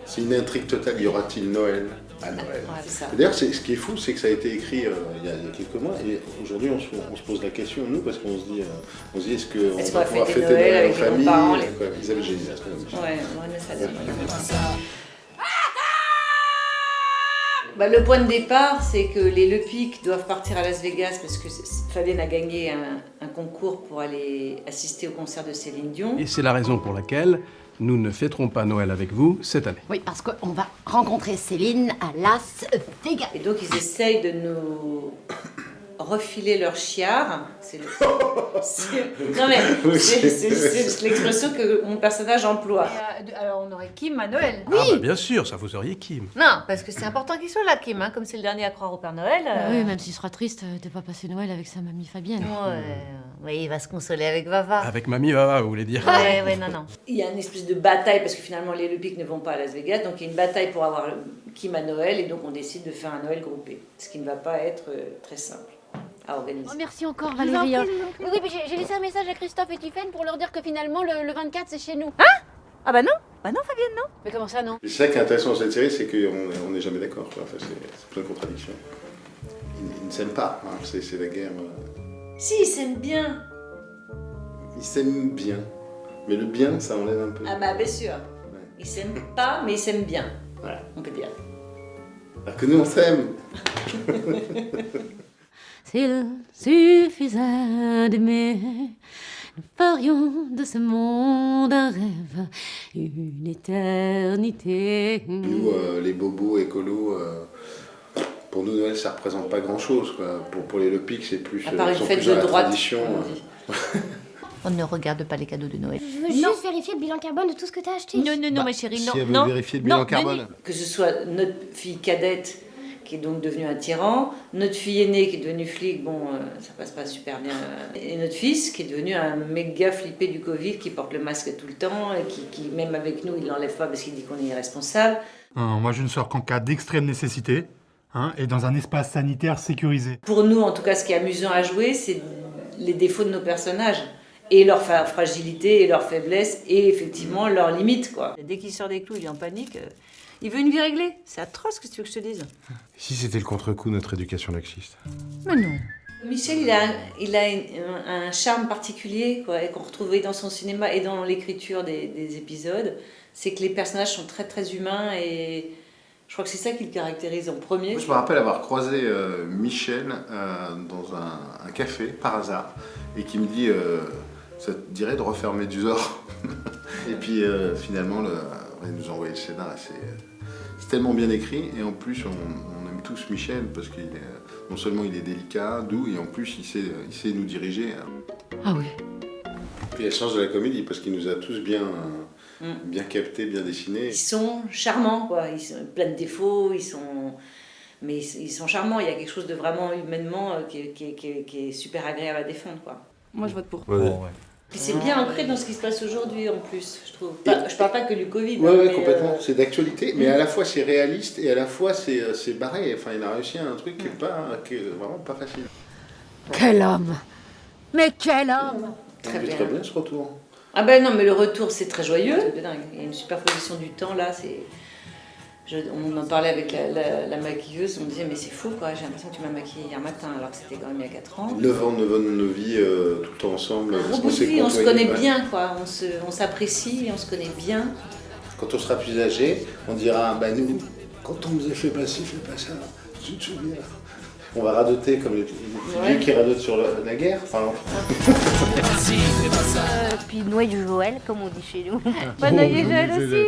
C'est une intrigue totale. Y aura-t-il Noël à Noël? Ouais, c'est ça. D'ailleurs, ce qui est fou, c'est que ça a été écrit il y a quelques mois, et aujourd'hui on se pose la question, nous, parce qu'on se dit, est-ce qu'on Est-ce qu'on va va pouvoir fêter fêter Noël Noël en avec les famille? grands-parents, Isabelle Génie, la semaine prochaine. Ouais, Vanessa Demey. Bah, le point de départ, c'est que les Le Pic doivent partir à Las Vegas parce que Fabienne a gagné un concours pour aller assister au concert de Céline Dion. Et c'est la raison pour laquelle nous ne fêterons pas Noël avec vous cette année. Oui, parce qu'on va rencontrer Céline à Las Vegas. Et donc ils essayent de nous refiler leur chiard. Non mais c'est l'expression que mon personnage emploie. Alors on aurait Kim à Noël. Ah bah bien sûr, ça vous seriez Kim. Non, parce que c'est important qu'il soit là, Kim, hein, comme c'est le dernier à croire au Père Noël. Oui, même s'il sera triste de pas passer Noël avec sa mamie Fabienne. Ouais, oui, il va se consoler avec Vava. Avec Mamie Vava, vous voulez dire? Ouais, non. Il y a une espèce de bataille parce que finalement les Le Pic ne vont pas à Las Vegas, donc il y a une bataille pour avoir Kim à Noël et donc on décide de faire un Noël groupé, ce qui ne va pas être très simple à organiser. Oh, merci encore Valérie. Oui, mais j'ai laissé un message à Christophe et Tiffaine pour leur dire que finalement le 24 c'est chez nous. Ah bah non, Fabienne, non. Mais comment ça non? C'est ça qui est intéressant dans cette série, c'est qu'on n'est jamais d'accord. Enfin, c'est plein de contradictions. Ils ne s'aiment pas, hein, c'est la guerre. Si, ils s'aiment bien. Ils s'aiment bien, mais le bien, ça enlève un peu. Ah bah bien sûr. Ouais. Ils s'aiment pas, mais ils s'aiment bien. Voilà. On peut dire. Alors que nous, on s'aime. S'il suffisait d'aimer, nous ferions de ce monde un rêve, une éternité. Nous, les bobos écolos, pour nous, Noël, ça représente pas grand-chose. Pour les Le Pic, c'est plus, À part une ils sont fête plus dans de la droite. tradition. on dit. On ne regarde pas les cadeaux de Noël. Je veux juste vérifier le bilan carbone de tout ce que t'as acheté. Non, ma chérie, non. Si elle veut non, vérifier le non, bilan carbone. Que ce soit notre fille cadette qui est donc devenue un tyran, notre fille aînée qui est devenue flic, bon, ça passe pas super bien, et notre fils qui est devenu un méga flippé du Covid, qui porte le masque tout le temps, et qui même avec nous, il l'enlève pas parce qu'il dit qu'on est irresponsable. Non, moi je ne sors qu'en cas d'extrême nécessité, et dans un espace sanitaire sécurisé. Pour nous, en tout cas, ce qui est amusant à jouer, c'est les défauts de nos personnages, et leur fragilité, et leur faiblesse, et effectivement leurs limites, quoi. Dès qu'il sort des clous, il est en panique. Il veut une vie réglée. C'est atroce, qu'est-ce que tu veux que je te dise? Si c'était le contre-coup de notre éducation laxiste. Mais non. Michel, il a un charme particulier, quoi, et qu'on retrouvait dans son cinéma et dans l'écriture des épisodes. C'est que les personnages sont très très humains et je crois que c'est ça qui le caractérise en premier. Moi, je me rappelle avoir croisé Michel dans un café, par hasard, et qui me dit ça te dirait de refermer du Zor. Et puis finalement, il nous a envoyé le scénar. C'est tellement bien écrit, et en plus, on aime tous Michel, parce qu'il est, non seulement il est délicat, doux, et en plus, il sait nous diriger. Ah oui. Puis il y a le sens de la comédie, parce qu'il nous a tous bien captés, bien dessinés. Ils sont charmants, quoi. Ils sont plein de défauts, mais ils sont charmants. Il y a quelque chose de vraiment humainement qui est super agréable à défendre, quoi. Moi, je vote pour. Ouais. Puis c'est bien ancré dans ce qui se passe aujourd'hui, en plus, je trouve. Je parle pas que du Covid. Ouais, hein, ouais, mais, complètement. C'est d'actualité, mais à la fois c'est réaliste et à la fois c'est barré. Enfin, il a réussi un truc qui est vraiment pas facile. Quel homme! Mais quel homme! Très C'est bien. très bien ce retour. Ah ben non, mais le retour, c'est très joyeux. C'est dingue. Il y a une superposition du temps, là. On en parlait avec la maquilleuse, on disait, mais c'est fou, quoi. J'ai l'impression que tu m'as maquillée hier matin, alors que c'était quand même il y a 4 ans. 9 ans de nos vies, tout le temps ensemble. Un bout de vie, on se connaît bien, quoi. On s'apprécie, on se connaît bien. Quand on sera plus âgé, on dira, bah nous, quand on nous a fait pas ci, fais pas ça, tu te souviens. On va radoter comme les vieux qui radotent sur la guerre. Enfin, Puis Noël Joël, comme on dit chez nous. Bonne Noël, Joël aussi.